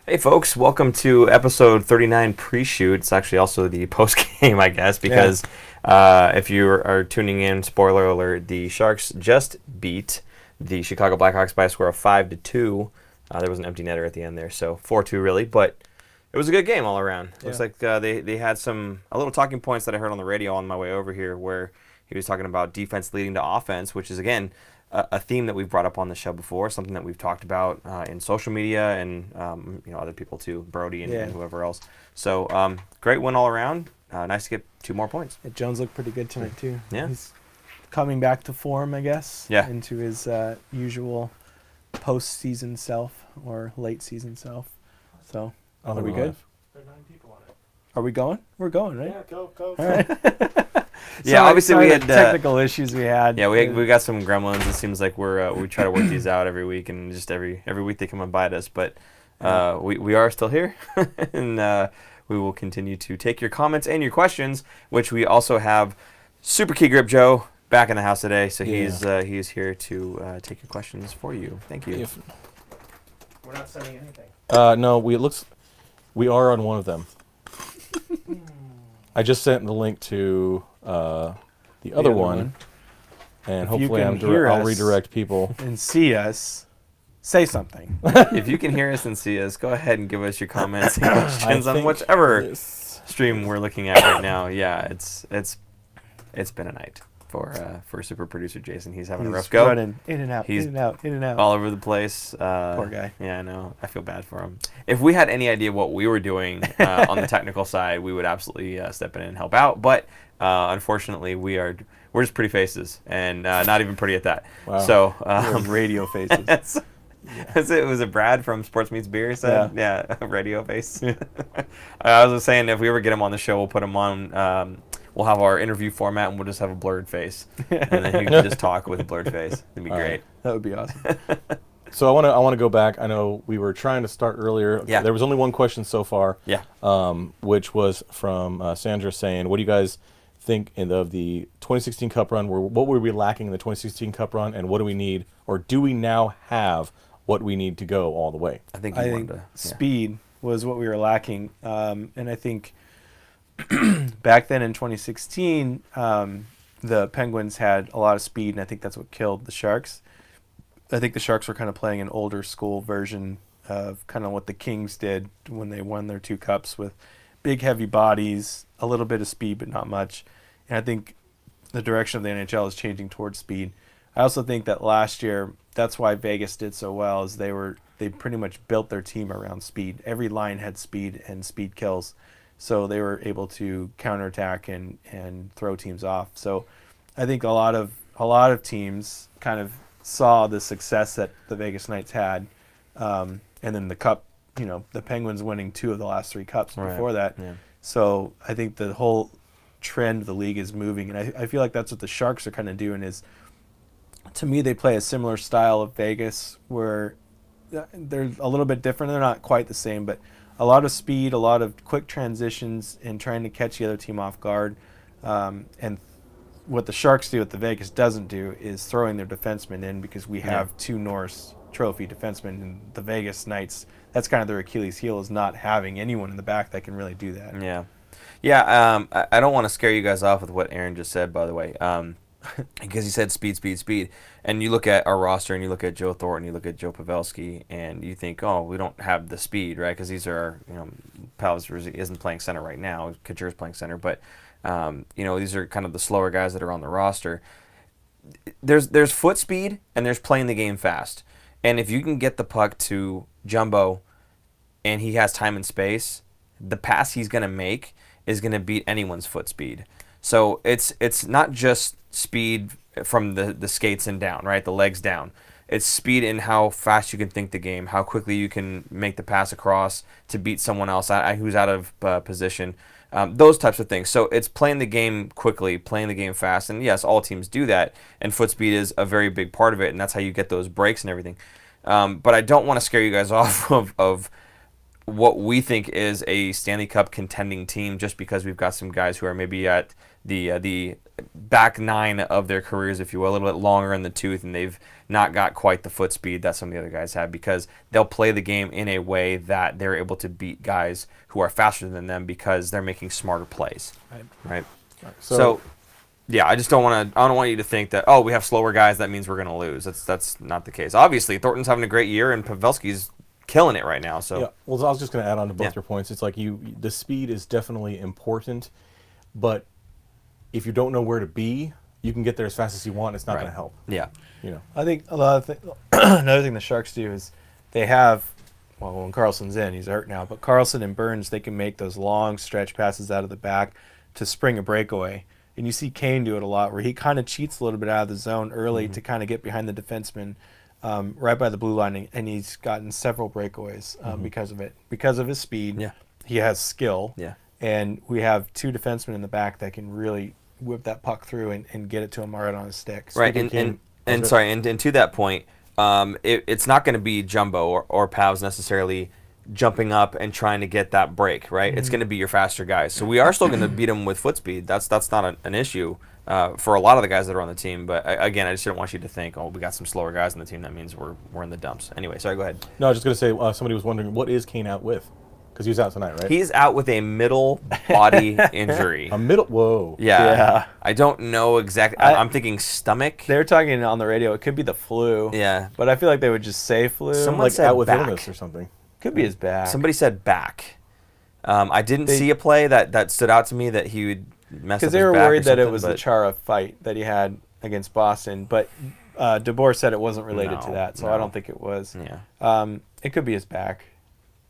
Hey folks, welcome to episode 39 pre-shoot. It's actually also the post-game, I guess, because if you are tuning in, spoiler alert, the Sharks just beat the Chicago Blackhawks by a score of 5-2. There was an empty netter at the end there, so 4-2 really, but it was a good game all around. Yeah. Looks like they had a little talking points that I heard on the radio on my way over here where he was talking about defense leading to offense, which is, again, a theme that we've brought up on the show before, something that we've talked about in social media and other people too, Brody and whoever else. So great win all around. Nice to get 2 more points. Yeah, Jones looked pretty good tonight too. Yeah, he's coming back to form, I guess. Yeah, into his usual self or late season self. So are we good? There are 9 people on it. Are we going? We're going, right? Yeah, go. All right. Yeah, obviously we had technical issues we had. Yeah, we got some gremlins. It seems like we try to work these out every week, and just every week they come and bite us. But we are still here, and we will continue to take your comments and your questions, which we also have Super Key Grip Joe back in the house today. So he's here to take your questions for you. Thank you. We're not sending anything. No, we are on one of them. I just sent the link to the other one, and if hopefully I'll redirect people. And see us, say something. If you can hear us and see us, go ahead and give us your comments and questions on whichever stream we're looking at right now. Yeah, it's been a night for super producer Jason. He's having a rough go. Running in and out, He's in and out, in and out. all over the place. Poor guy. Yeah, I know. I feel bad for him. If we had any idea what we were doing on the technical side, we would absolutely step in and help out. But unfortunately, we're just pretty faces, and not even pretty at that. Wow. So radio faces. Was it Brad from Sports Meets Beer said? Yeah, radio face. I was just saying, if we ever get him on the show, we'll put him on. We'll have our interview format, and we'll just have a blurred face, and then he can just talk with a blurred face. It'd be great. That would be awesome. So I want to go back. I know we were trying to start earlier. Yeah. There was only one question so far. Yeah. Which was from Sandra saying, "What do you guys think of the 2016 Cup run? What were we lacking in the 2016 Cup run, and what do we need, or do we now have what we need to go all the way?" I think speed was what we were lacking, and I think back then in 2016, the Penguins had a lot of speed, and I think that's what killed the Sharks. I think the Sharks were kind of playing an older school version of kind of what the Kings did when they won their 2 cups, with big, heavy bodies, a little bit of speed, but not much. And I think the direction of the NHL is changing towards speed. I also think that last year, that's why Vegas did so well, is they pretty much built their team around speed. Every line had speed, and speed kills. So they were able to counterattack and throw teams off. So I think a lot of teams kind of saw the success that the Vegas Knights had, and then the Cup, the Penguins winning 2 of the last 3 Cups before that. Yeah. So I think the whole trend of the league is moving, and I feel like that's what the Sharks are kind of doing. Is, to me, they play a similar style of Vegas, where they're a little bit different. They're not quite the same, but a lot of speed, a lot of quick transitions, and trying to catch the other team off guard. And what the Sharks do, what the Vegas doesn't do, is throwing their defensemen in, because we have 2 Norris Trophy defensemen, and the Vegas Knights, that's kind of their Achilles heel, is not having anyone in the back that can really do that. Yeah. Yeah, I don't want to scare you guys off with what Aaron just said, by the way. Because he said speed, speed, speed. And you look at our roster, and you look at Joe Thornton, you look at Joe Pavelski, and you think, oh, we don't have the speed, right? Because these are, Pavelski isn't playing center right now. Couture's playing center. But, these are kind of the slower guys that are on the roster. There's foot speed, and there's playing the game fast. And if you can get the puck to Jumbo, and he has time and space, the pass he's going to make is going to beat anyone's foot speed. So it's not just speed from the skates and down, right? The legs down. It's speed in how fast you can think the game, how quickly you can make the pass across to beat someone else who's out of position. Those types of things. So it's playing the game quickly, playing the game fast. And yes, all teams do that. And foot speed is a very big part of it. And that's how you get those breaks and everything. But I don't want to scare you guys off of what we think is a Stanley Cup contending team, just because we've got some guys who are maybe at the back nine of their careers, if you will, a little bit longer in the tooth, and they've not got quite the foot speed that some of the other guys have, because they'll play the game in a way that they're able to beat guys who are faster than them because they're making smarter plays. Right. So yeah, I just don't want to. I don't want you to think that, oh, we have slower guys, that means we're going to lose. That's not the case. Obviously, Thornton's having a great year, and Pavelski's killing it right now. So yeah, well, I was just going to add on to both Yeah. your points. It's like the speed is definitely important, but if you don't know where to be, you can get there as fast as you want. It's not Right. going to help. yeah, You know. I think a lot of another thing the Sharks do is they have, well, when Carlson's in, he's hurt now, but Carlson and Burns, they can make those long stretch passes out of the back to spring a breakaway. And you see Kane do it a lot, where he kind of cheats a little bit out of the zone early to kind of get behind the defenseman right by the blue line, and he's gotten several breakaways because of it. Because of his speed, Yeah. he has skill, yeah. and we have two defensemen in the back that can really whip that puck through and get it to him right on his stick. Right, Speaking and Kane- and Okay. sorry, and to that point, it's not going to be Jumbo or Pavs necessarily jumping up and trying to get that break, right? It's going to be your faster guys. So we are still going to beat them with foot speed. That's not an issue for a lot of the guys that are on the team. But again, I just didn't want you to think, oh, we got some slower guys on the team. That means we're in the dumps. Anyway, sorry, go ahead. No, I was just going to say, somebody was wondering, what is Kane out with? Because he was out tonight, right? He's out with a middle body injury. A middle, whoa. Yeah. I don't know exactly. I'm thinking stomach. They're talking on the radio. It could be the flu. Yeah. But I feel like they would just say flu. Someone Like said out with back. illness or something. Could be his back. Somebody said back. I didn't see a play that stood out to me that he would mess up Because they his were back or worried that it something, was the but Chara fight that he had against Boston. But DeBoer said it wasn't related to No, that, so no. I don't think it was. Yeah. It could be his back.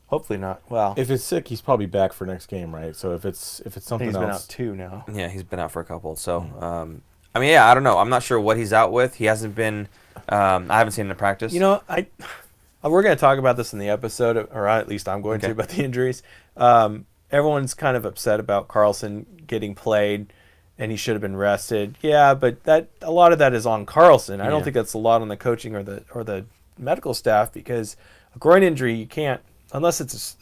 Hopefully not. Well, If it's sick, he's probably back for next game, right? So if it's I think something he's been out else, 2 now. Yeah, he's been out for a couple. So, I mean, yeah, I don't know. I'm not sure what he's out with. He hasn't been. I haven't seen him in practice. You know, we're going to talk about this in the episode, or at least I'm going to, Okay. about the injuries. Everyone's kind of upset about Carlson getting played, and he should have been rested. Yeah, but a lot of that is on Carlson. I don't Yeah. think that's a lot on the coaching or the medical staff, because a groin injury, you can't, unless it's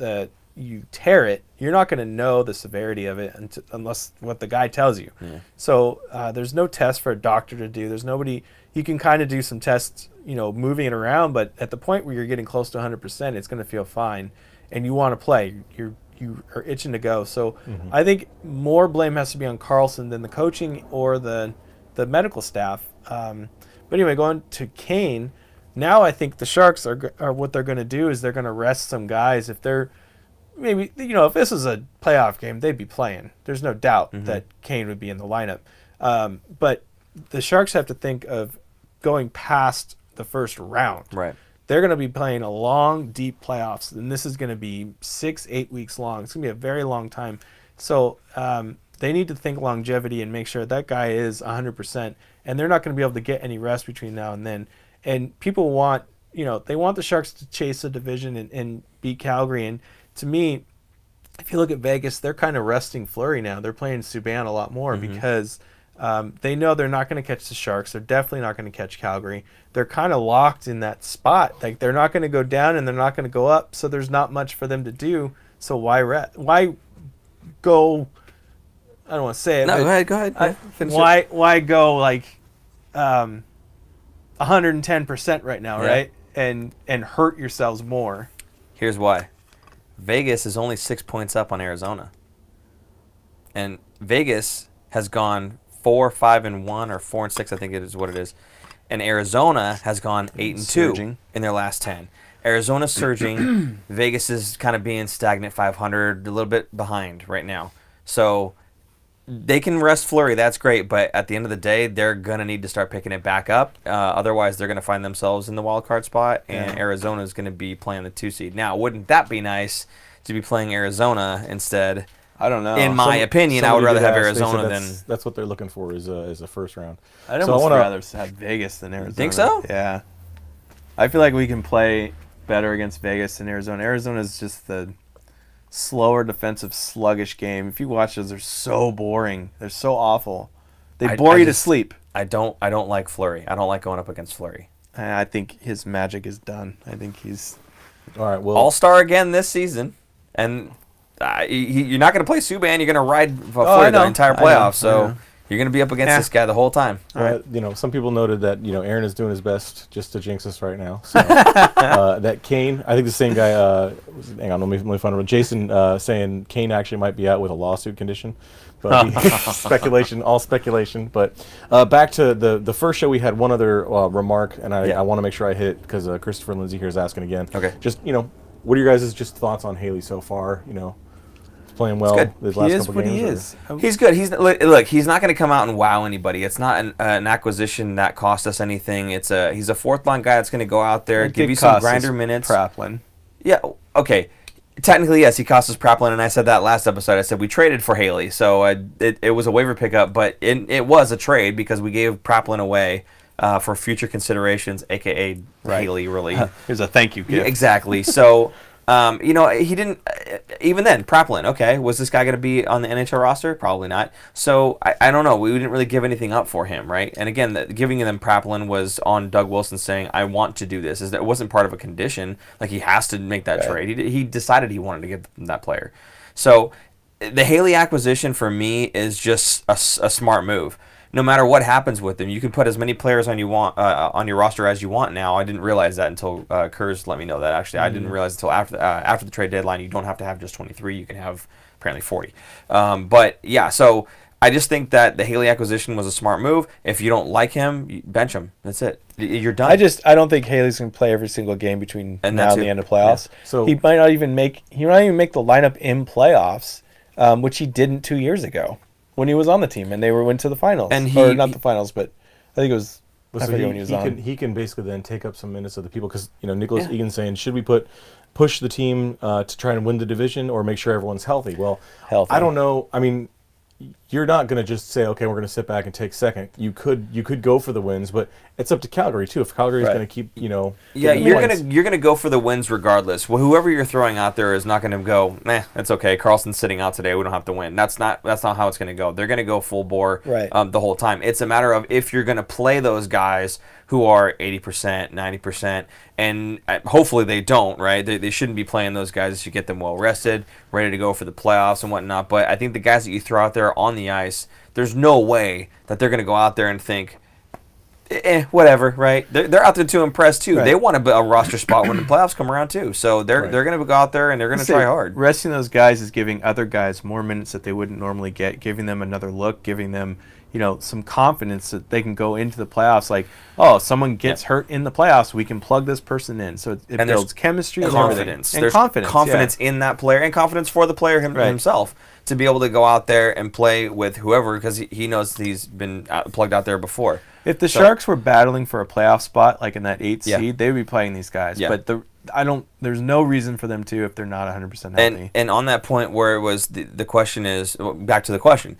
you tear it, you're not going to know the severity of it unless what the guy tells you. Yeah. So there's no test for a doctor to do. There's nobody. You can kind of do some tests, moving it around, but at the point where you're getting close to 100%, it's going to feel fine, and you want to play. You are itching to go. So I think more blame has to be on Carlson than the coaching or the medical staff. But anyway, going to Kane, now I think the Sharks are what they're going to do is they're going to rest some guys. If they're maybe, if this is a playoff game, they'd be playing. There's no doubt that Kane would be in the lineup. But the Sharks have to think of going past the first round. Right. They're going to be playing a long, deep playoffs, and this is going to be 6-8 weeks long. It's going to be a very long time. So they need to think longevity and make sure that guy is 100%, and they're not going to be able to get any rest between now and then. And people want, they want the Sharks to chase a division and beat Calgary. And to me, if you look at Vegas, they're kind of resting Fleury now. They're playing Subban a lot more because they know they're not going to catch the Sharks. They're definitely not going to catch Calgary. They're kind of locked in that spot. Like, they're not going to go down and they're not going to go up, so there's not much for them to do. So why go? I don't want to say it. No, but go ahead. Yeah, finish it. why go like 110% right now, Yeah. right? And hurt yourselves more. Here's why. Vegas is only 6 points up on Arizona. And Vegas has gone 4-5-1 or 4-6, I think it is what it is. And Arizona has gone 8-2 Surging. in their last 10. Arizona's surging. Vegas is kind of being stagnant 500, a little bit behind right now. So they can rest Fleury, that's great, but at the end of the day, they're going to need to start picking it back up. Otherwise, they're going to find themselves in the wild card spot, and Arizona is going to be playing the 2 seed. Now, wouldn't that be nice to be playing Arizona instead? I don't know. In my opinion, I would rather have Arizona than... That's what they're looking for is a first round. I'd So I almost wanna- rather have Vegas than Arizona. Think so? Yeah. I feel like we can play better against Vegas than Arizona. Arizona is just the slower defensive sluggish game. If you watch those, they're so boring. They're so awful. They bore you to sleep. I don't like Fleury. I don't like going up against Fleury. And I think his magic is done. I think he's... All right, well, All-star again this season, and you're not going to play Subban. You're going to ride I Fleury the know. entire I know. playoff. I So know. You're going to be up against Yeah. this guy the whole time. You know, some people noted that Aaron is doing his best just to jinx us right now. So that Kane, I think the same guy. Hang on, let me find it. Jason saying Kane actually might be out with a lawsuit condition, but speculation, all speculation. But back to the first show, we had one other remark, and I want to make sure I hit it because Christopher Lindsay here is asking again. Okay. Just what are your guys' just thoughts on Haley so far? Playing well good. these last He is couple what games. he or- is. He's good. Look. He's not going to come out and wow anybody. It's not an acquisition that cost us anything. He's a fourth line guy that's going to go out there, It give did you some cost us grinder minutes. Praplin. Yeah. Okay. Technically, yes, he cost us Praplin, and I said that last episode. I said we traded for Haley, so it was a waiver pickup, but it was a trade because we gave Praplin away for future considerations, aka Haley, really. Here's a thank you gift. Exactly. So, he didn't. Even then, Praplin. Okay, was this guy going to be on the NHL roster? Probably not. So I don't know. We didn't really give anything up for him, right? And again, giving them Praplin was on Doug Wilson saying, "I want to do this." It wasn't part of a condition. Like he has to make that trade. He decided he wanted to get that player. So the Haley acquisition for me is just a smart move. No matter what happens with them, you can put as many players on your roster as you want now. I didn't realize that until Kurz let me know that. Actually, I didn't realize until after the trade deadline. You don't have to have just 23. You can have apparently 40. But yeah, so I just think that the Haley acquisition was a smart move. If you don't like him, you bench him. That's it. You're done. I don't think Haley's gonna play every single game between And now that's and the it. end of playoffs. Yeah. So- he might not even make the lineup in playoffs, which he didn't 2 years ago when he was on the team and they went to the finals. And or not the finals, but I think it was. I So forget when he was on. he can basically then take up some minutes of the people because Nicholas Egan's saying, should we push the team to try and win the division or make sure everyone's healthy? Well, Healthy. I don't know. I mean, you're not going to just say, okay, we're going to sit back and take second. You could go for the wins, but it's up to Calgary too. If Calgary's Right. going to keep Yeah, getting you're points. gonna go for the wins regardless. Well, whoever you're throwing out there is not gonna go, it's okay. Carlson's sitting out today. We don't have to win. That's not how it's gonna go. They're gonna go full bore Right. The whole time. It's a matter of if you're gonna play those guys who are 80%, 90%, and hopefully they don't. Right? They shouldn't be playing those guys. They should get them well rested, ready to go for the playoffs and whatnot. But I think the guys that you throw out there on the ice, there's no way that they're gonna go out there and think, whatever, right? They're out there to impress too. Right. They want a roster spot when the playoffs come around too. So they're going to go out there and they're going to try hard. Resting those guys is giving other guys more minutes that they wouldn't normally get, giving them another look, giving them some confidence that they can go into the playoffs. Like, someone gets hurt in the playoffs, we can plug this person in. So it And builds chemistry and Confidence. everything. There's And confidence in that player and confidence for the player himself to be able to go out there and play with whoever because he knows he's been plugged out there before. If the Sharks were battling for a playoff spot, like in that 8th Yeah. seed, they would be playing these guys. Yeah. But there's no reason for them to if they're not 100% healthy. And on that point where it was the question is back to the question,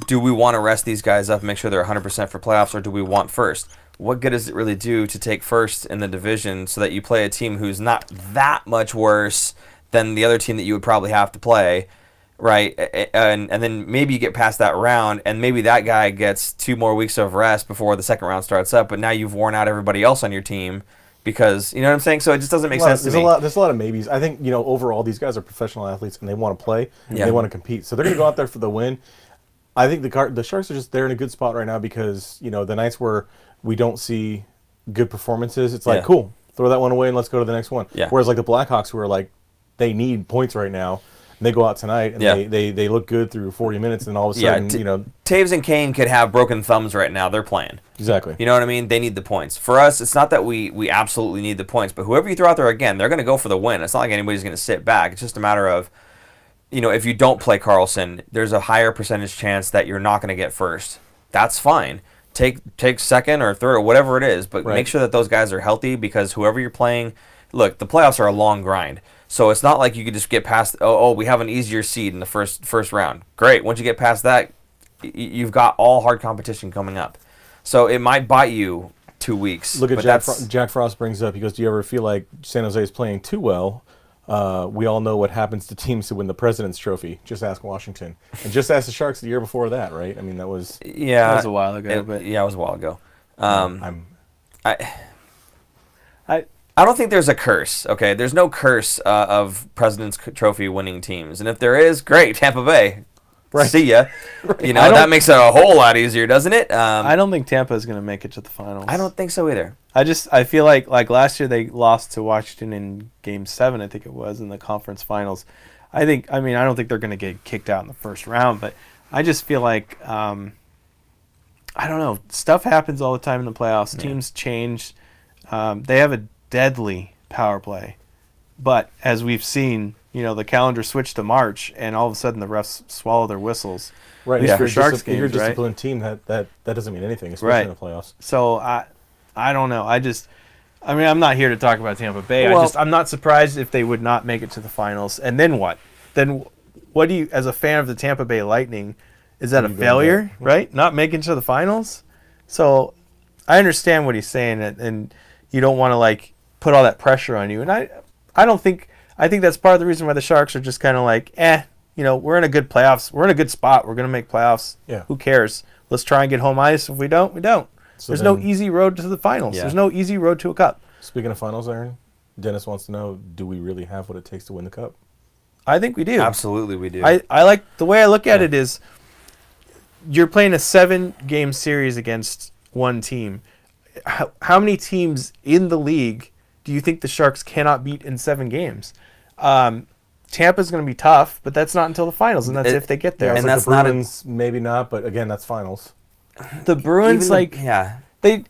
do we want to rest these guys up and make sure they're 100% for playoffs or do we want first? What good does it really do to take first in the division so that you play a team who's not that much worse than the other team that you would probably have to play, right? And then maybe you get past that round and maybe that guy gets 2 more weeks of rest before the second round starts up, but now you've worn out everybody else on your team because, you know what I'm saying? So it just doesn't make sense to me. There's a lot of maybes. I think, overall these guys are professional athletes and they want to play and they want to compete. So they're going to go out there for the win. I think the Sharks are just they're in a good spot right now because, the nights where we don't see good performances, it's like, cool, throw that one away and let's go to the next one. Yeah. Whereas like the Blackhawks who are like, they need points right now. And they go out tonight and they look good through 40 minutes and all of a sudden, Taves and Kane could have broken thumbs right now. They're playing. Exactly. You know what I mean? They need the points. For us, it's not that we absolutely need the points, but whoever you throw out there, again, they're going to go for the win. It's not like anybody's going to sit back. It's just a matter of, if you don't play Carlson, there's a higher percentage chance that you're not going to get first. That's fine. Take second or third or whatever it is, but make sure that those guys are healthy because whoever you're playing, look, the playoffs are a long grind. So it's not like you could just get past, we have an easier seed in the first round. Great. Once you get past that, you've got all hard competition coming up. So it might bite you 2 weeks. Look at but Jack Frost brings up, he goes, do you ever feel like San Jose is playing too well? We all know what happens to teams who win the President's Trophy. Just ask Washington. And just ask the Sharks the year before that, right? I mean, that was... Yeah. That was a while ago. It was a while ago. I I don't think there's a curse, okay? There's no curse of President's Trophy winning teams. And if there is, great, Tampa Bay. Right. See ya. You know, I don't- that makes it a whole lot easier, doesn't it? I don't think Tampa is going to make it to the finals. I don't think so either. I feel like last year they lost to Washington in Game 7, I think it was, in the conference finals. I don't think they're going to get kicked out in the first round, but I just feel like I don't know. Stuff happens all the time in the playoffs. Yeah. Teams change. They have a deadly power play, but as we've seen, the calendar switched to March, and all of a sudden the refs swallow their whistles. Right. Yeah. If you're For Sharks if you're a games, right? disciplined team, that doesn't mean anything, especially Right. in the playoffs. So I don't know. I'm not here to talk about Tampa Bay. Well- I'm not surprised if they would not make it to the finals. And then what? Then what do you, as a fan of the Tampa Bay Lightning, is that a You go failure, back. right? Not making it to the finals? So I understand what he's saying, and you don't want to put all that pressure on you. And I think that's part of the reason why the Sharks are just kind of we're in a good playoffs. We're in a good spot. We're going to make playoffs. Yeah. Who cares? Let's try and get home ice. If we don't, we don't. So There's no then- easy road to the finals. Yeah. There's no easy road to a cup. Speaking of finals, Aaron, Dennis wants to know: do we really have what it takes to win the cup? I think we do. Absolutely, we do. I like the way I look at it is you're playing a 7-game series against one team. How many teams in the league do you think the Sharks cannot beat in 7 games? Tampa's going to be tough, but that's not until the finals, and that's if they get there. and It's that's the not a- Bruins, maybe not, but again, that's finals. The Bruins, Even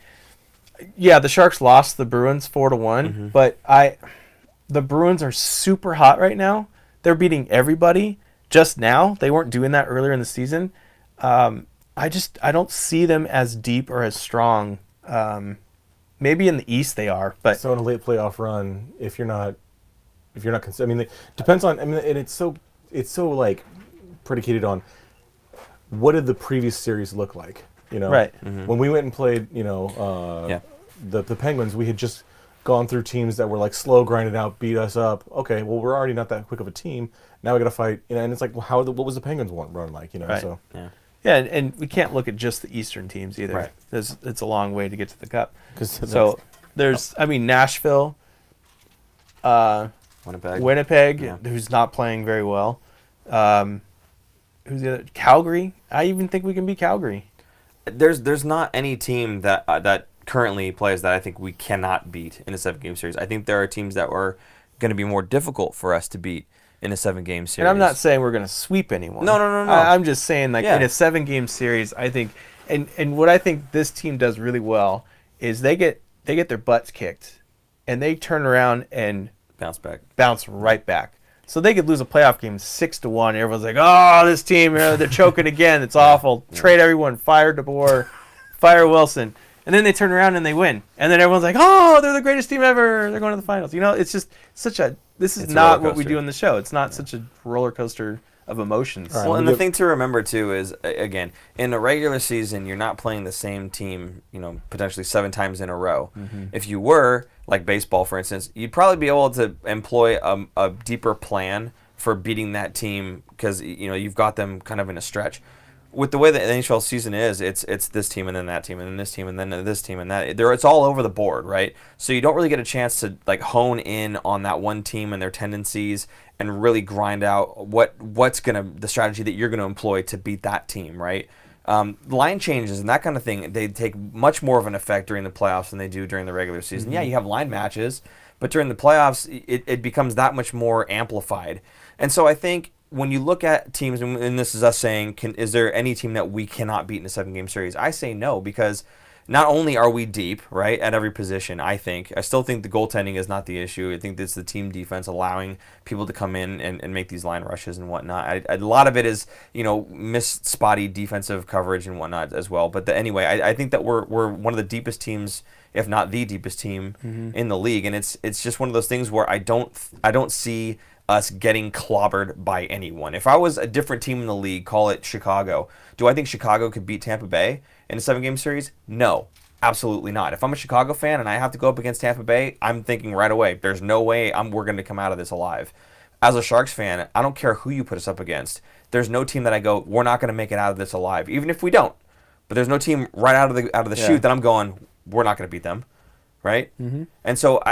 yeah. the Sharks lost the Bruins 4-1, but the Bruins are super hot right now. They're beating everybody just now. They weren't doing that earlier in the season. I don't see them as deep or as strong. Maybe in the East they are, but So in a late playoff run, if you're not, I mean, it depends on. I mean, and it's so like predicated on what did the previous series look like. Right. When we went and played, the Penguins, we had just gone through teams that were slow, grinded out, beat us up. Okay, well we're already not that quick of a team. Now we got to fight, and it's like, well, what was the Penguins run like? Right. So Yeah. yeah, and we can't look at just the Eastern teams either. Right. It's a long way to get to the Cup. 'cause So there's, Nashville, Winnipeg. Winnipeg, Yeah. who's not playing very well. Who's the other? Calgary. I even think we can beat Calgary. There's not any team that currently plays that I think we cannot beat in a 7-game series. I think there are teams that are going to be more difficult for us to beat in a 7-game series. And I'm not saying we're going to sweep anyone. No. I'm just saying, Yeah. in a 7-game series, I think, and what I think this team does really well is they get their butts kicked, and they turn around and bounce back. bounce right back. So they could lose a playoff game 6-1. Everyone's like, "Oh, this team, they're choking again. It's awful. Trade everyone. Fire DeBoer. Fire Wilson." And then they turn around and they win. And then everyone's like, "Oh, they're the greatest team ever. They're going to the finals." It's just this is It's a not roller what we coaster. do in the show. It's not such a roller coaster of emotions. All right. Well, I'm and gonna the thing to remember too is, again, in a regular season, you're not playing the same team, potentially 7 times in a row. If you were, like baseball, for instance, you'd probably be able to employ a deeper plan for beating that team because you've got them kind of in a stretch. With the way the NHL season is, it's this team and then that team and then this team and then this team and that. It's all over the board, right? So you don't really get a chance to hone in on that one team and their tendencies and really grind out the strategy that you're gonna employ to beat that team, right? Line changes and that kind of thing, they take much more of an effect during the playoffs than they do during the regular season. Yeah, you have line matches, but during the playoffs, it becomes that much more amplified. And so I think when you look at teams, and this is us saying, is there any team that we cannot beat in a 7-game series? I say no, because not only are we deep, right, at every position, I still think the goaltending is not the issue. I think it's the team defense allowing people to come in and make these line rushes and whatnot. A lot of it is, missed spotty defensive coverage and whatnot as well. But anyway, I think that we're one of the deepest teams, if not the deepest team in the league. And it's just one of those things where I don't see us getting clobbered by anyone. If I was a different team in the league, call it Chicago, do I think Chicago could beat Tampa Bay in a 7-game series? No, absolutely not. If I'm a Chicago fan and I have to go up against Tampa Bay, I'm thinking right away, there's no way we're going to come out of this alive. As a Sharks fan, I don't care who you put us up against. There's no team that I go, we're not going to make it out of this alive, even if we don't. But there's no team right out of the chute that I'm going, we're not going to beat them, right? And so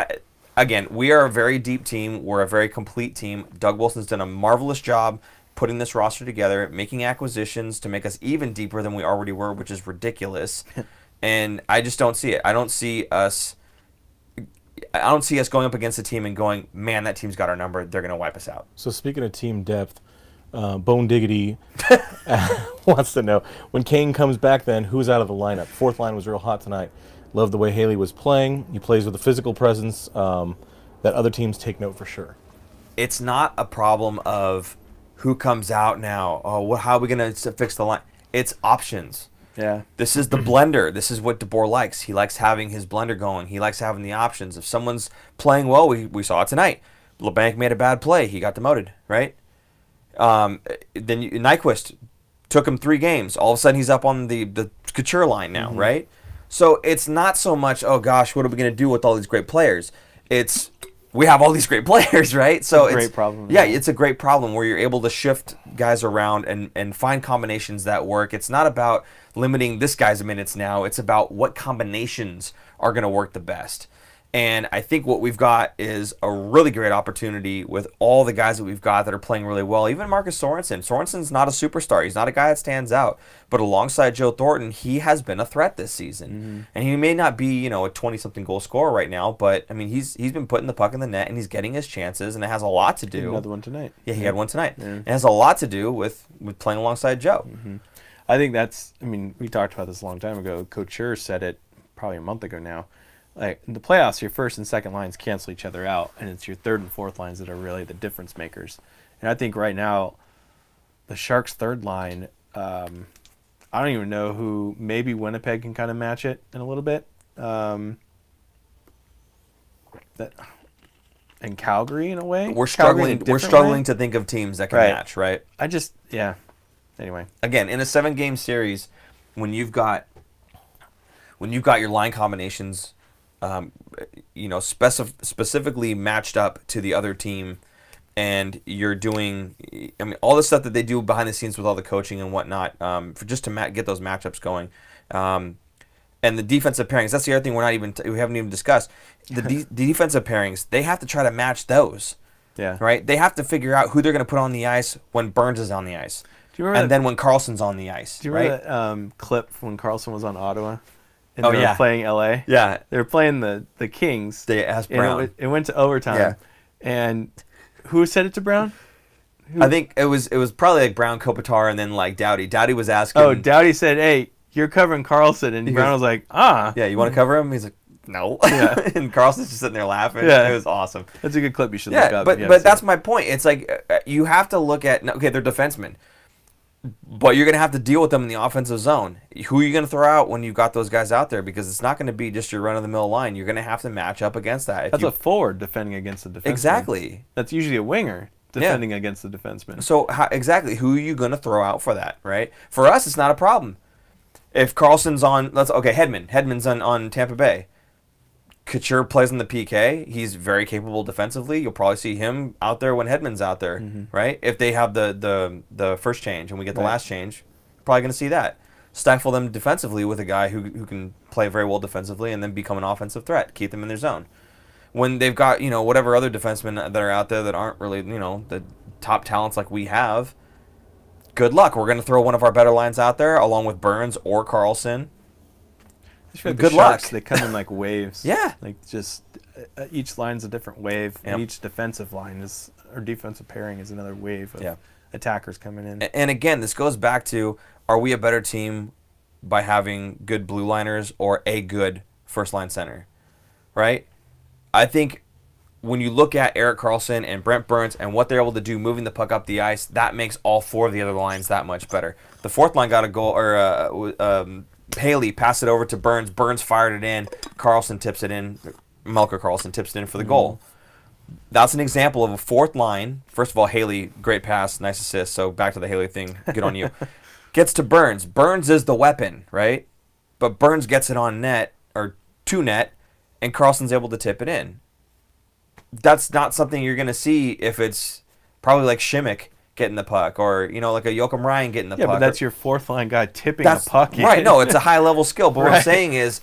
again, we are a very deep team. We're a very complete team. Doug Wilson's done a marvelous job putting this roster together, making acquisitions to make us even deeper than we already were, which is ridiculous. And I just don't see it. I don't see us going up against a team and going, man, that team's got our number. They're going to wipe us out. So speaking of team depth, Bone Diggity wants to know, when Kane comes back then, who's out of the lineup? Fourth line was real hot tonight. Love the way Haley was playing. He plays with a physical presence that other teams take note for sure. It's not a problem of who comes out now. Oh, how are we going to fix the line? It's options. Yeah. This is the blender. This is what DeBoer likes. He likes having his blender going. He likes having the options. If someone's playing well, we saw it tonight. LeBanc made a bad play. He got demoted, right? Then Nyquist took him 3 games. All of a sudden, he's up on the Couture line now, right? So it's not so much, oh gosh, what are we going to do with all these great players? It's, we have all these great players, right? So It's a great problem. Yeah, it's a great problem where you're able to shift guys around and find combinations that work. It's not about limiting this guy's minutes now. It's about what combinations are going to work the best. And I think what we've got is a really great opportunity with all the guys that we've got that are playing really well. Even Marcus Sorensen. Sorensen's not a superstar. He's not a guy that stands out. But alongside Joe Thornton, he has been a threat this season. And he may not be, a 20-something goal scorer right now, but, I mean, he's been putting the puck in the net, and he's getting his chances, and it has a lot to do. Another one tonight. Yeah, he had one tonight. Yeah. It has a lot to do with playing alongside Joe. I think we talked about this a long time ago. Couture said it probably a month ago now. Like, in the playoffs, your first and second lines cancel each other out, and it's your third and fourth lines that are really the difference makers. And I think right now, the Sharks' third line, I don't even know who. Maybe Winnipeg can kind of match it in a little bit. And Calgary in a way. We're Calgary in a struggling. We're different struggling way. to think of teams that can Right. match, right? Anyway, Again, in a 7-game series, when you've got your line combinations, specifically matched up to the other team, and you're doing, all the stuff that they do behind the scenes with all the coaching and whatnot, for just to get those matchups going, and the defensive pairings. That's the other thing we haven't even discussed. The defensive pairings, they have to try to match those. yeah. Right? They have to figure out who they're going to put on the ice when Burns is on the ice. Do you remember And then when Carlson's on the ice, Do you right? remember that clip when Carlson was on Ottawa? And Oh, they yeah. were playing LA? Yeah. They were playing the Kings. They asked and Brown. it went to overtime. Yeah. And who said it to Brown? I think it was probably like Brown, Kopitar, and then like Doughty. Doughty was asking. Oh, Doughty said, "Hey, you're covering Carlson," and He Brown goes, was like, "Ah, Yeah, you want to cover him? He's like, no. Yeah. And Carlson's just sitting there laughing. Yeah. It was awesome. that's a good clip. You should look Yeah, up." but if you haven't that's seen my point. It's like you have to look at, okay, they're defensemen, but you're going to have to deal with them in the offensive zone. Who are you going to throw out when you've got those guys out there? Because it's not going to be just your run-of-the-mill line. You're going to have to match up against that. it. That's a forward defending against the defenseman. Exactly. That's usually a winger defending against the defenseman. So exactly, who are you going to throw out for that, right? For us, it's not a problem. If Carlson's on, Hedman's on Tampa Bay. Couture plays in the PK. He's very capable defensively. You'll probably see him out there when Hedman's out there, right? If they have the first change and we get the Right. last change, probably going to see that. Stifle them defensively with a guy who can play very well defensively and then become an offensive threat. Keep them in their zone. When they've got, whatever other defensemen that are out there that aren't really, the top talents like we have, good luck. We're going to throw one of our better lines out there along with Burns or Carlson. I feel like Good the Sharks, luck. They come in like waves. Yeah. Like just each line's a different wave, Yep. and each defensive line or defensive pairing is another wave of Yeah. attackers coming in. And again, this goes back to, are we a better team by having good blue liners or a good first line center, right? I think when you look at Erik Karlsson and Brent Burns and what they're able to do moving the puck up the ice, that makes all 4 of the other lines that much better. The fourth line got a goal, or Haley passed it over to Burns. Burns fired it in. Karlsson tips it in. Melker Karlsson tips it in for the goal. That's an example of a fourth line. First of all, Haley, great pass, nice assist. So back to the Haley thing. Good on you. Gets to Burns. Burns is the weapon, right? But Burns gets it on net, or to net, and Karlsson's able to tip it in. That's not something you're going to see if it's probably like Shimmick getting the puck, or like a Joachim Ryan getting the puck. Yeah, but that's or- your fourth line guy tipping that's the puck in. right. No, it's a high level skill. But what I'm Right. saying is,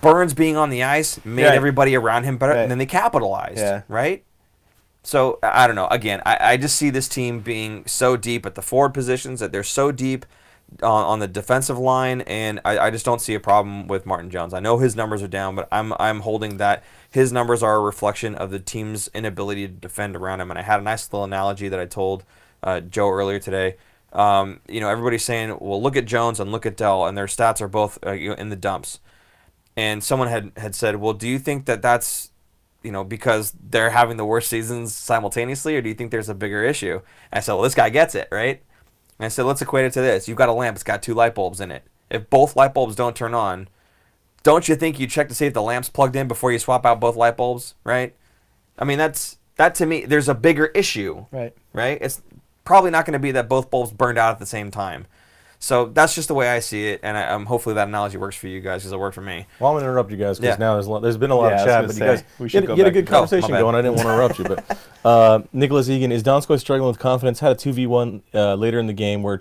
Burns being on the ice made Right. everybody around him better, Right. and then they capitalized. Yeah. Right. So I don't know. Again, I just see this team being so deep at the forward positions, that they're so deep on the defensive line, and I just don't see a problem with Martin Jones. I know his numbers are down, but I'm holding that his numbers are a reflection of the team's inability to defend around him. And I had a nice little analogy that I told Joe earlier today. Everybody's saying, well, look at Jones and look at Dell, and their stats are both in the dumps. And someone had said, well, do you think that that's because they're having the worst seasons simultaneously, or do you think there's a bigger issue? And I said, well, this guy gets it, right? And I said, let's equate it to this. You've got a lamp. It's got 2 light bulbs in it. If both light bulbs don't turn on, don't you think you check to see if the lamp's plugged in before you swap out both light bulbs, right? I mean, that to me, there's a bigger issue, Right. right? It's probably not going to be that both bulbs burned out at the same time. So that's just the way I see it, and hopefully that analogy works for you guys, because it worked for me. Well, I'm going to interrupt you guys because Yeah. now there's been a lot Yeah, of I chat, was but you gonna guys say, we should go get a back good to- conversation my bad. going. I didn't want to interrupt you, but Nicholas Egan, is Donskoy struggling with confidence? Had a 2v1 later in the game where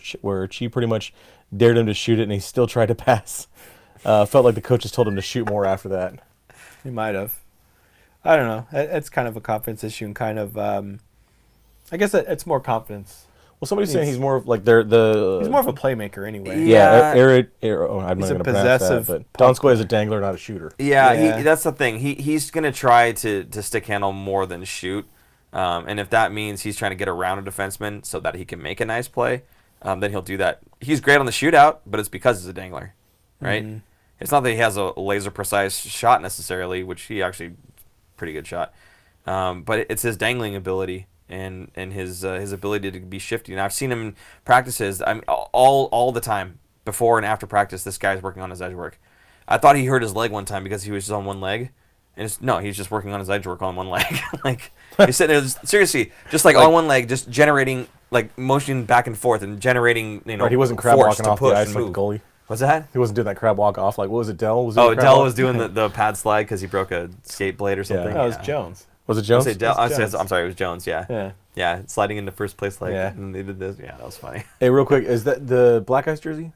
Chi pretty much dared him to shoot it, and he still tried to pass. Felt like the coaches told him to shoot more after that. He might have. I don't know. It's kind of a confidence issue, and kind of, I guess it's more confidence. Well, somebody's saying He's- he's more of like the. He's more of a playmaker anyway. Yeah. I'm He's not a going to pronounce that, possessive but pop Donskoy is a dangler, not a shooter. Yeah, Yeah. that's the thing. He's going to try to stick handle more than shoot. And if that means he's trying to get around a defenseman so that he can make a nice play, then he'll do that. He's great on the shootout, but it's because he's a dangler, right? Mhm. It's not that he has a laser precise shot necessarily, which he actually pretty good shot. But it's his dangling ability and his ability to be shifty. And I've seen him in practices. I mean, all the time before and after practice. This guy's working on his edge work. I thought he hurt his leg one time because he was just on one leg, and he's just working on his edge work on one leg. Like he's sitting there seriously, just like on one leg, just generating, like motioning back and forth and generating. Right, he wasn't crab force walking to off the push ice and like the move. goalie. What's that? He wasn't doing that crab walk off. Like, what was it, Dell? Was doing Oh, the crab Dell walk? was doing the pad slide because he broke a skate blade or something. That was Jones. Was it I Jones? say Dell. It was Jones. I'm sorry, it was Jones. Yeah. Yeah. Yeah, sliding into first place like, Yeah. and they did this. Yeah, that was funny. Hey, real quick, is that the Black Ice jersey?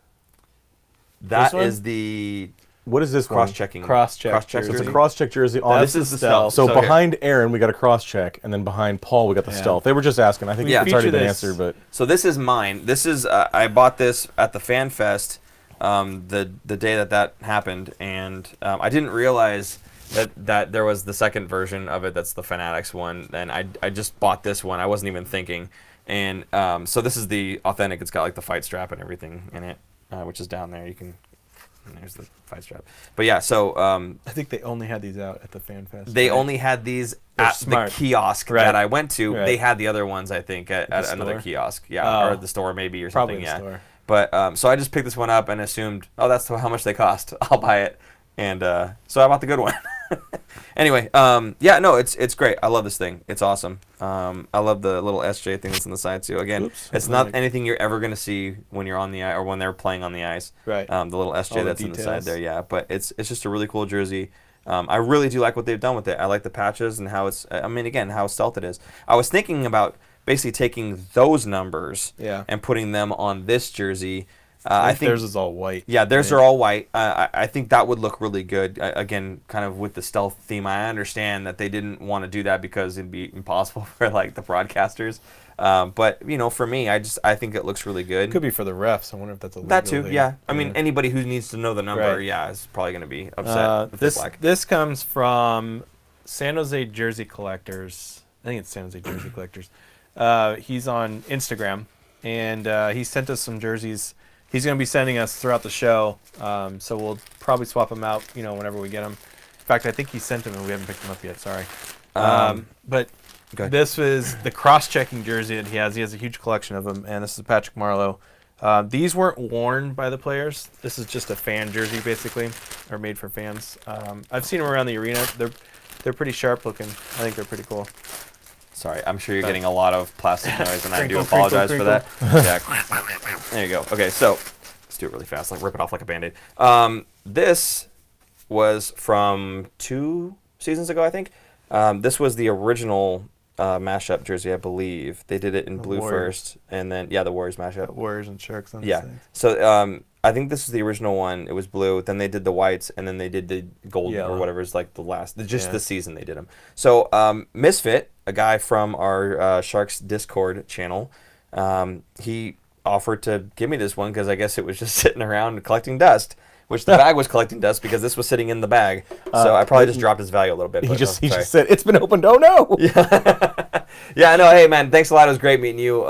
That one? is the What is this one? cross-checking. Cross-check Cross-check So it's a jersey. cross-check jersey on. This is the stealth. So here. behind Aaron, we got a cross-check, and then behind Paul, we got the Yeah. stealth. They were just asking. I think Yeah. it's already Feature been this. answered, but So this is mine. This is I bought this at the Fan Fest the day that happened, and I didn't realize that there was the second version of it. That's the Fanatics one, and I just bought this one. I wasn't even thinking, and so this is the authentic. It's got like the fight strap and everything in it, which is down there. You can. And there's the fight strap. But yeah, so I think they only had these out at the Fan Fest. they right? only had these They're at smart. the kiosk Right. that I went to. Right. They had the other ones, I think, at the another store? kiosk. Yeah, Oh. or the store maybe or Probably something. the Yeah. store. But so I just picked this one up and assumed, oh, that's how much they cost. I'll buy it, and so I bought the good one. Anyway, yeah, no, it's great. I love this thing. It's awesome. I love the little SJ thing that's on the side too. Again, Oops. it's not anything you're ever gonna see when you're on the ice or when they're playing on the ice. Right. The little SJ All the that's in the side details. there, yeah. But it's just a really cool jersey. I really do like what they've done with it. I like the patches and how it's. I mean, again, how stealth it is. I was thinking about basically taking those numbers Yeah. and putting them on this jersey. I I think think theirs is all white. yeah, theirs right? are all white. I think that would look really good. Again, kind of with the stealth theme. I understand that they didn't want to do that because it'd be impossible for like the broadcasters. But for me, I think it looks really good. Could be for the refs. I wonder if that's a legal That too, thing. yeah. I mean, anybody who needs to know the number, Right. yeah, is probably going to be upset. If this they're black. this comes from San Jose Jersey Collectors. I think it's San Jose Jersey Collectors. He's on Instagram, and he sent us some jerseys. He's going to be sending us throughout the show, so we'll probably swap them out, whenever we get them. In fact, I think he sent them, and we haven't picked them up yet. Sorry. But go ahead. this was the cross-checking jersey that he has. He has a huge collection of them, and this is Patrick Marleau. These weren't worn by the players. This is just a fan jersey, basically, or made for fans. I've seen them around the arena. They're pretty sharp looking. I think they're pretty cool. Sorry, I'm sure you're getting a lot of plastic noise, and I do Crinkle, apologize crinkle, for that. Yeah. There you go. Okay, so let's do it really fast. Like rip it off like a Band-Aid. This was from 2 seasons ago, I think. This was the original mashup jersey, I believe. They did it in The blue Warriors. first, and then the Warriors mashup. Warriors and Sharks on the Yeah. sides. So I think this is the original one. It was blue. Then they did the whites, and then they did the gold Yellow. or whatever is like the last. Just Yeah. the season they did them. So Misfit a guy from our Sharks Discord channel. He offered to give me this one because I guess it was just sitting around collecting dust, which the bag was collecting dust because this was sitting in the bag. So I probably just dropped his value a little bit. He but, just sorry. said it's been opened. Oh no! Yeah, I know. Hey, man, thanks a lot. It was great meeting you.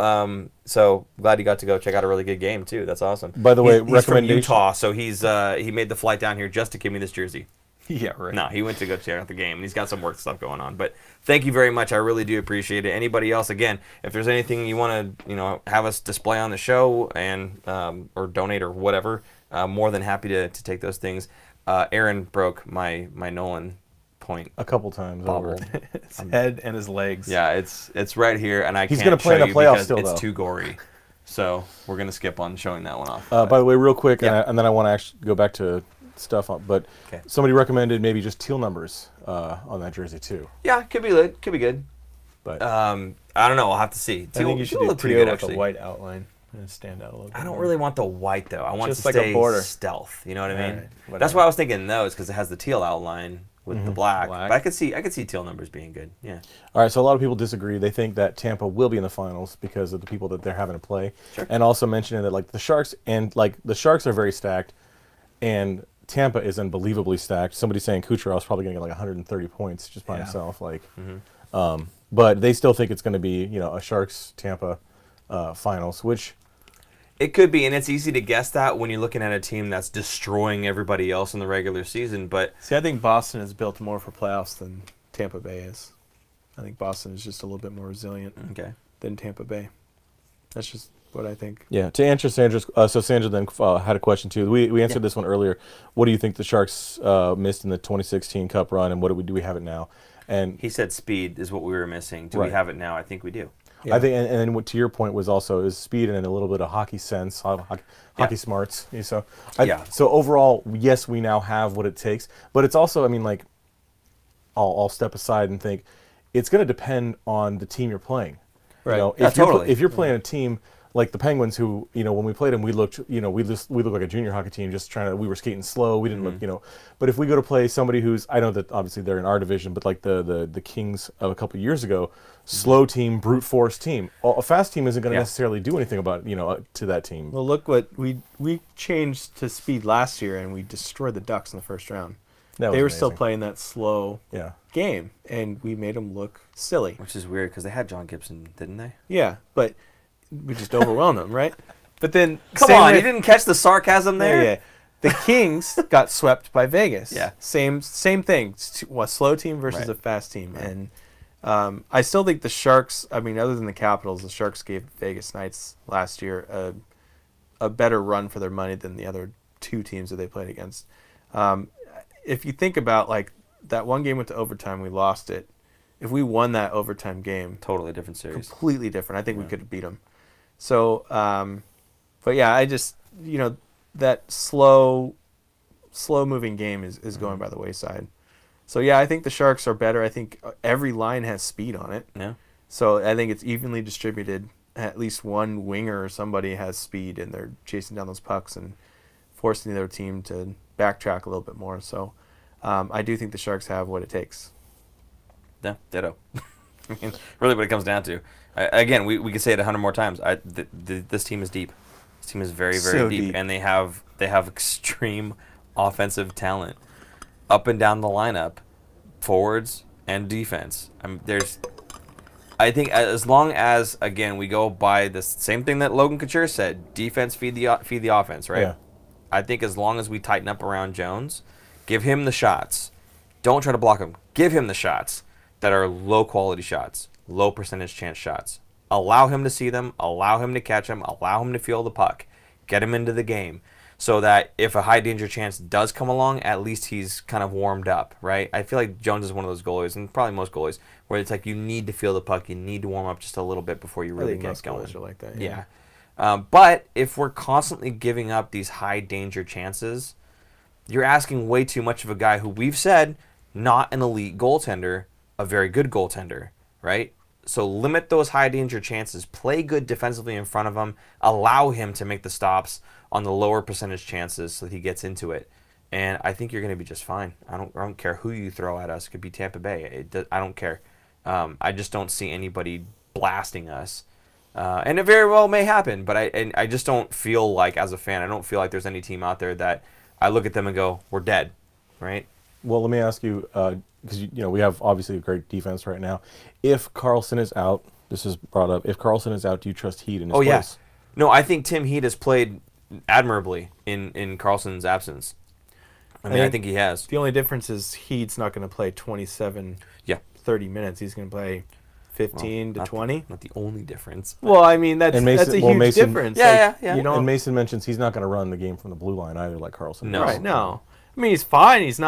So glad you got to go check out a really good game too. That's awesome. By the way, he's from recommendation- Utah, so he made the flight down here just to give me this jersey. Yeah, right. No, he went to go check out the game, and he's got some work stuff going on. But thank you very much. I really do appreciate it. Anybody else, again, if there's anything you want to, have us display on the show and or donate or whatever, more than happy to take those things. Aaron broke my Nolan point. A couple times Bobble. over. His head and his legs. Yeah, it's right here, and He's can't gonna play in show the you playoffs because still, it's though. too gory. So we're gonna skip on showing that one off. By the way, real quick, Yeah. and then I want to actually go back to stuff on, but Okay. somebody recommended maybe just teal numbers on that jersey too. Yeah, could be good. Could be good. But I don't know. I'll have to see. I think you should Teal do look pretty teal good, with actually. a white outline and stand out a little bit. I don't more. really want the white though. I want Just it to like a stay border. stealth. You know what I mean? Alright, That's whatever. why I was thinking those because it has the teal outline with the black. Black. But I could see teal numbers being good. Yeah. all right, so a lot of people disagree. They think that Tampa will be in the finals because of the people that they're having to play, Sure. and also mentioning that like the Sharks are very stacked, and Tampa is unbelievably stacked. Somebody saying Kucherov's probably going to get like 130 points just by Yeah. himself. Like, but they still think it's going to be a Sharks Tampa finals, which. It could be, and it's easy to guess that when you're looking at a team that's destroying everybody else in the regular season. But See, I think Boston is built more for playoffs than Tampa Bay is. I think Boston is just a little bit more resilient okay, than Tampa Bay. That's just what I think. Yeah, to answer Sandra's, so Sandra then had a question too. We answered this one earlier. What do you think the Sharks missed in the 2016 Cup run, and what do we have it now? And he said speed is what we were missing. Do Right. we have it now? I think we do. I think, and then what to your point was also is speed and a little bit of hockey sense, hockey smarts. So Yeah. So overall, yes, we now have what it takes, but it's also, I mean, like, I'll step aside and think it's going to depend on the team you're playing. Right. If you're playing a team like the Penguins, who when we played them, we looked we looked like a junior hockey team, just we were skating slow. We didn't look But if we go to play somebody who's, I know that obviously they're in our division, but like the Kings of a couple of years ago, slow team, brute force team. A fast team isn't going to necessarily do anything about to that team. Well, look what we changed to speed last year, and we destroyed the Ducks in the first round. That They was were still amazing. playing that slow Yeah. game, and we made them look silly. Which is weird because they had John Gibson, didn't they? Yeah, but we just overwhelmed them, right? But then Come same on, with- you didn't catch the sarcasm there? Yeah, yeah. The Kings got swept by Vegas. Yeah. Same thing. A slow team versus Right. a fast team, and I still think the Sharks. I mean, other than the Capitals, the Sharks gave Vegas Knights last year a better run for their money than the other two teams that they played against. If you think about like that one game went to overtime, we lost it. If we won that overtime game, Totally different series. completely different. I think we could have beat them. So, but yeah, I just that slow moving game is going by the wayside. So yeah, I think the Sharks are better. I think every line has speed on it. Yeah. So I think it's evenly distributed. At least one winger or somebody has speed, and they're chasing down those pucks and forcing the other team to backtrack a little bit more. So I do think the Sharks have what it takes. Yeah, ditto. I mean, really what it comes down to. Again, we could say it 100 more times. This team is deep. This team is very, very So deep. deep. And they have extreme offensive talent up and down the lineup, forwards and defense. I think as long as, again, we go by the same thing that Logan Couture said, defense feed the offense, right? Yeah. I think as long as we tighten up around Jones, give him the shots. Don't try to block him. Give him the shots that are low quality shots, low percentage chance shots. Allow him to see them, allow him to catch them, allow him to feel the puck. Get him into the game so that if a high danger chance does come along, at least he's kind of warmed up, right? I feel like Jones is one of those goalies, and probably most goalies, where it's like you need to feel the puck, you need to warm up just a little bit before you I really think get most going. goalies are like that. Yeah. But if we're constantly giving up these high danger chances, you're asking way too much of a guy who we've said, not an elite goaltender, a very good goaltender, right? So limit those high danger chances, play good defensively in front of him, allow him to make the stops on the lower percentage chances so that he gets into it. And I think you're going to be just fine. I don't care who you throw at us. It could be Tampa Bay. I don't care. I just don't see anybody blasting us. And it very well may happen, but I just don't feel like, as a fan, I don't feel like there's any team out there that I look at them and go, we're dead, right? Well, let me ask you, because we have obviously a great defense right now. If Carlson is out, this is brought up. If Carlson is out, do you trust Heed in his place? Yeah. No, I think Tim Heed has played admirably in Carlson's absence. I think he has. The only difference is Heed's not going to play 27, 30 minutes. He's going to play 15 to 20. Not the only difference. Well, I mean, that's a huge Mason, difference. Yeah. And Mason mentions he's not going to run the game from the blue line either, like Carlson. No. Right, no. I mean, he's fine. He's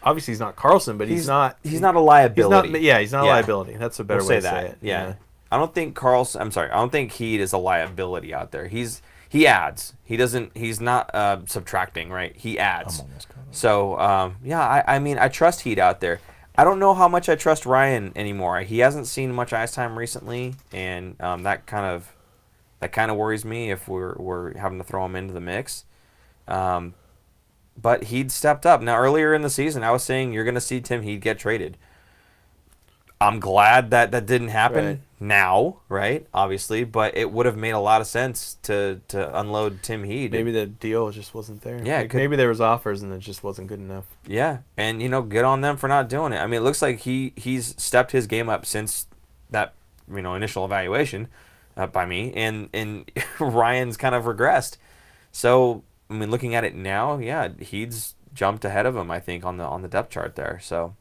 obviously not Carlson, but he's not a liability. He's not a liability. That's a better way to say it. Yeah. I don't think Carlson. I'm sorry. I don't think Heed is a liability out there. He adds. He doesn't. He's not subtracting. Right. He adds. So I mean, I trust Heed out there. I don't know how much I trust Ryan anymore. He hasn't seen much ice time recently, and that kind of worries me if we're having to throw him into the mix. But Heed stepped up. Now, earlier in the season, I was saying you're going to see Tim Heed get traded. I'm glad that didn't happen now, right? Obviously, but it would have made a lot of sense to unload Tim Heed. Maybe the deal just wasn't there. Yeah, maybe there was offers and it just wasn't good enough. Yeah, and good on them for not doing it. I mean, it looks like he's stepped his game up since that initial evaluation by me, and Ryan's kind of regressed. So I mean, looking at it now, Heed's jumped ahead of him, I think, on the depth chart there. So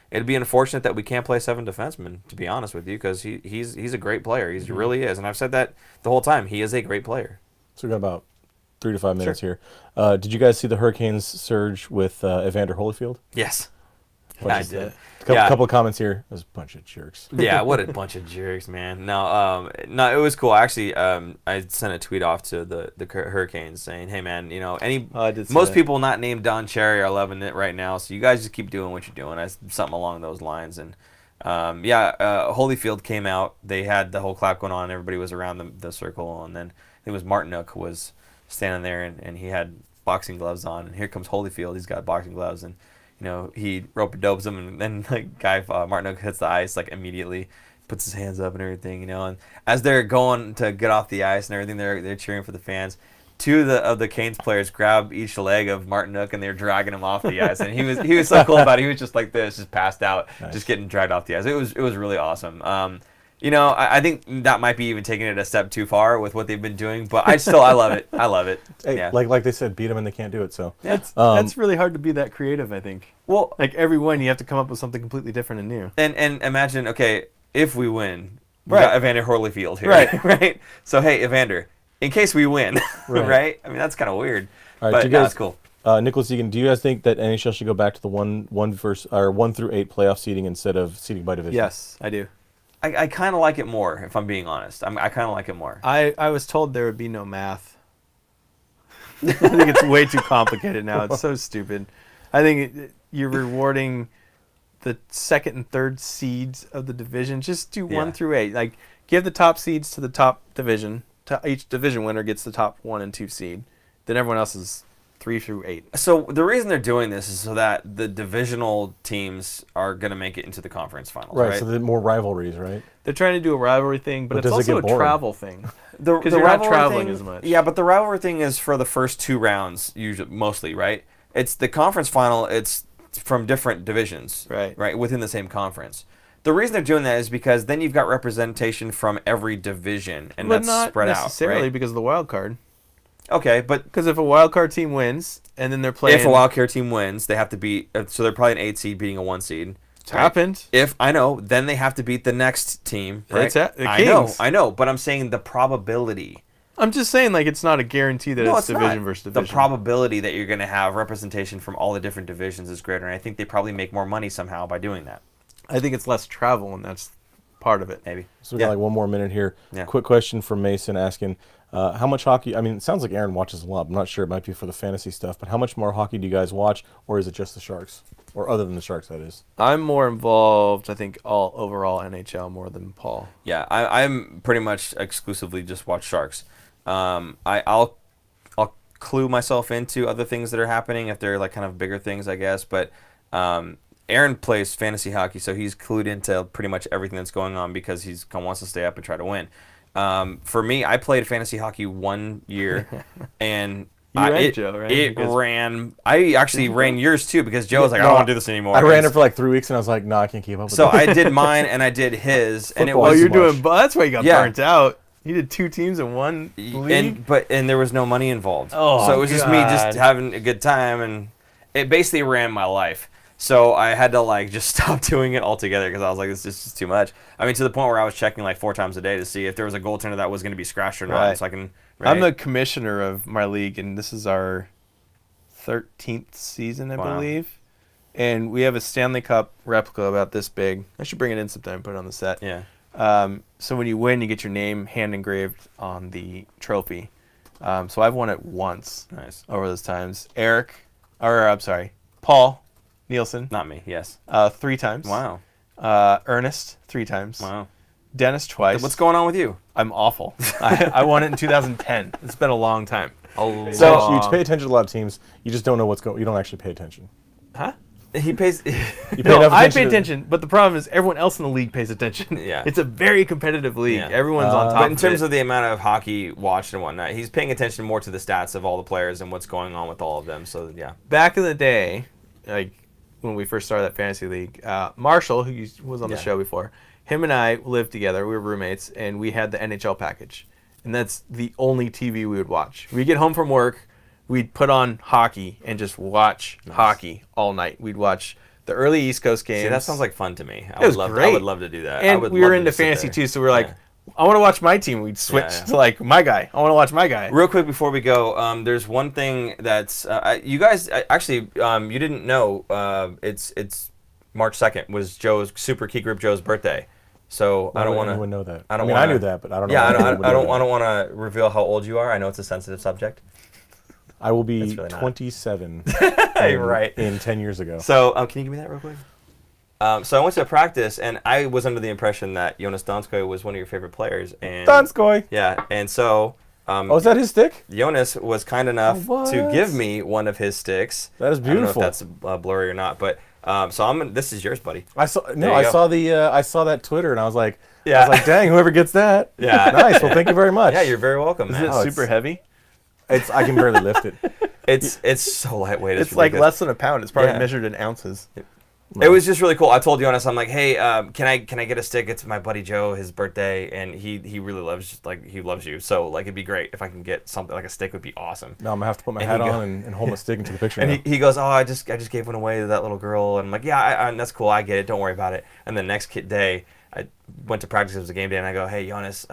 it'd be unfortunate that we can't play 7 defensemen, to be honest with you, because he's a great player. He really is, and I've said that the whole time. He is a great player. So we got about 3 to 5 minutes here. Did you guys see the Hurricanes surge with Evander Holyfield? Yes. I did. A couple of comments here. There's a bunch of jerks. Yeah, what a bunch of jerks, man. No, it was cool. Actually, I sent a tweet off to the Hurricanes saying, "Hey, man, most people not named Don Cherry are loving it right now, so you guys just keep doing what you're doing." Something along those lines. And Holyfield came out. They had the whole clap going on. Everybody was around the circle, and then I think it was Martinook was standing there, and he had boxing gloves on. And here comes Holyfield. He's got boxing gloves, and he rope-a-dopes him, and then Martinook hits the ice immediately, puts his hands up and everything, and as they're going to get off the ice and everything, they're cheering for the fans. 2 of the Canes players grab each leg of Martinook and they're dragging him off the ice, and he was so cool about it. He was just like this, just passed out, just getting dragged off the ice. It was really awesome. I think that might be even taking it a step too far with what they've been doing, but I love it. I love it. Hey, like they said, beat them and they can't do it. So that's really hard to be that creative, I think. Well, every win, you have to come up with something completely different and new. And imagine, okay, if we win, we Right. got Evander Holyfield here, Right. right? So hey, Evander, in case we win, Right. right? I mean, that's kind of weird, all right, but that's cool. Nicholas Egan, do you guys think that NHL should go back to the 1 through 8 playoff seeding instead of seeding by division? Yes, I do. I kind of like it more, if I'm being honest. I kind of like it more. I was told there would be no math. I think it's way too complicated now. It's so stupid. I think you're rewarding the 2nd and 3rd seeds of the division. Just do 1 through 8. Give the top seeds to the top division. Each division winner gets the top 1 and 2 seed. Then everyone else is 3 through 8. So the reason they're doing this is so that the divisional teams are going to make it into the conference finals, right? So there's more rivalries, right? They're trying to do a rivalry thing, but it's does it also get a boring? travel thing. Because you're not traveling as much. Yeah, but the rivalry thing is for the first 2 rounds, usually, mostly, right? It's the conference final. It's from different divisions, right, within the same conference. The reason they're doing that is because then you've got representation from every division, and that's spread out. Not necessarily because of the wild card. Okay, but because if a wild card team wins and then they're playing, if a wild card team wins, they have to beat. So they're probably an 8 seed beating a 1 seed. It's happened. If I know, then they have to beat the next team. Right? The Kings. I know, but I'm saying the probability. I'm just saying, it's not a guarantee that it's division versus division. The probability that you're going to have representation from all the different divisions is greater, and I think they probably make more money somehow by doing that. I think it's less travel, and that's part of it. Maybe. So we got 1 more minute here. Yeah. Quick question from Mason asking, how much hockey? I mean, it sounds like Aaron watches a lot. I'm not sure. It might be for the fantasy stuff, but how much more hockey do you guys watch, or is it just the Sharks, or other than the Sharks? That is. I'm more involved. I think overall NHL more than Paul. Yeah, I'm pretty much exclusively just watch Sharks. I'll clue myself into other things that are happening if they're kind of bigger things, I guess. But Aaron plays fantasy hockey, so he's clued into pretty much everything that's going on because he's wants to stay up and try to win. For me, I played fantasy hockey 1 year, and ran Joe, right? It Because- ran. I actually ran yours too because Joe was like, I don't want to do this anymore. I ran And it for like 3 weeks, and I was like, no, I can't keep up with so it. I did mine and I did his, and it Football, was you're too much. doing. That's why you got Yeah. burnt out. You did 2 teams in one league. and there was no money involved. Oh, so it was just me God. just having a good time, and it basically ran my life. So I had to like just stop doing it altogether because I was like, this is just too much. I mean, to the point where I was checking like 4 times a day to see if there was a goaltender that was going to be scratched or not, Right. so I can. I'm the right? commissioner of my league, and this is our 13th season, I Wow. believe. And we have a Stanley Cup replica about this big. I should bring it in sometime and put it on the set. Yeah. So when you win, you get your name hand engraved on the trophy. So I've won it once Nice. over those times. Paul Nielsen, Not me. Yes. 3 times. Wow. Ernest, 3 times. Wow. Dennis twice. What's going on with you? I'm awful. I won it in 2010. It's been a long time. So long. you pay attention to a lot of teams. You just don't know what's going. You don't actually pay attention. Huh? He pays. You pay No, enough I pay to- attention, but the problem is everyone else in the league pays attention. Yeah. It's a very competitive league. Yeah. Everyone's on top But in terms it. of the amount of hockey watched and whatnot, he's paying attention more to the stats of all the players and what's going on with all of them. So yeah. Back in the day, like when we first started that fantasy league, Marshall, was on the Yeah. show before, him and I lived together. We were roommates, and we had the NHL package. And that's the only TV we would watch. We'd get home from work, we'd put on hockey and just watch hockey all night. We'd watch the early East Coast games. See, that sounds like fun to me. I It was would love. I great. would love to do that. I And would we were love to into just sit fantasy there. too, so we were like, Yeah. I want to watch my team. We'd switch Yeah. to like my guy. I want to watch my guy. Real quick before we go, there's one thing that's you guys actually you didn't know. It's March 2nd was Joe's Super Key Grip Joe's birthday. So I don't want Anyone to. know that. I don't mean, wanna- I knew that, but I don't know. Yeah, if I anyone would know that. don't want to reveal how old you are. I know it's a sensitive subject. I will be It's really not. 27. Right. In 10 years ago. So can you give me that real quick? So I went to a practice and I was under the impression that Jonas Donskoy was one of your favorite players. And Donskoy. Yeah, and so. Oh, is that his stick? Jonas was kind enough Oh, to what? give me one of his sticks. That is beautiful. I don't know if that's blurry or not, but so this is yours, buddy. I saw There you go. I saw that Twitter and I was like, Yeah. dang, whoever gets that. Yeah. Nice. Well, thank you very much. Yeah, you're very welcome, Is man. it Oh, super it's- heavy? I can barely lift it. It's so lightweight. It's like ridiculous. less than a pound. It's probably Yeah. measured in ounces. It was just really cool. I told Jonas, I'm like, hey, can I get a stick? It's my buddy Joe, his birthday, and he really loves he loves you. So like it'd be great if I can get something like a stick would be awesome. No, I'm gonna have to put my And hat he go- on and hold my stick and take a picture. And now. he goes, oh, I just gave one away to that little girl, and I'm like, yeah, that's cool, I get it, don't worry about it. And the next day, I went to practice. It was a game day, and I go, hey, Jonas,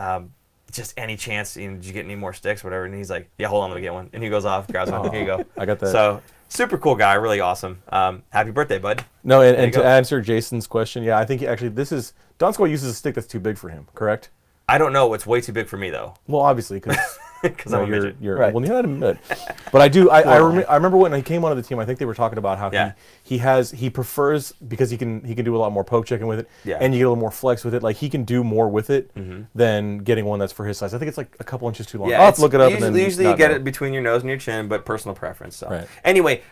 just any chance, did you get any more sticks, whatever? And he's like, yeah, hold on, let me get one. And he goes off, grabs one. Here you go. I got that. So super cool guy, really awesome. Happy birthday, bud. No, There you and to go. answer Jason's question, yeah, I think actually Donskoy uses a stick that's too big for him, correct? I don't know. It's way too big for me though, Well, obviously, because because I'm a midget. you're Right. well, you're not a midget. But I do. I remember when he came onto the team. I think they were talking about how Yeah. he prefers because he can do a lot more poke checking with it, Yeah. and you get a little more flex with it. Like he can do more with it Mm-hmm. than getting one that's for his size. I think it's like a couple inches too long. I'll have to look it up. Usually, and then usually you not get know. it between your nose and your chin, but personal preference. So Right. anyway,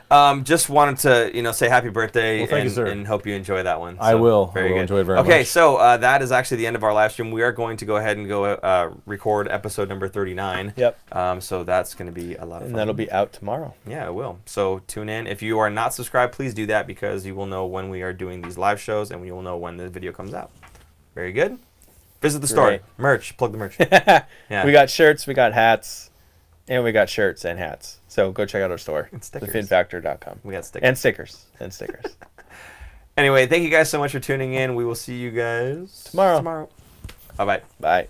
just wanted to say happy birthday Well, thank you, and, sir. and hope you enjoy that one. I So, will. Very I will good. enjoy it very okay, much. so that is actually the end of our live stream. We are going to go ahead and go record episode number 39. Yep. So that's going to be a lot of fun. And that'll be out tomorrow. Yeah, it will. So tune in. If you are not subscribed, please do that because you will know when we are doing these live shows and you will know when the video comes out. Very good. Visit the store. Great. Merch. Plug the merch. Yeah. We got shirts, we got hats, and we got shirts and hats. So go check out our store, And stickers. thefinfactor.com. We got stickers. And stickers. And stickers. Anyway, thank you guys so much for tuning in. We will see you guys Tomorrow. Bye-bye. Bye.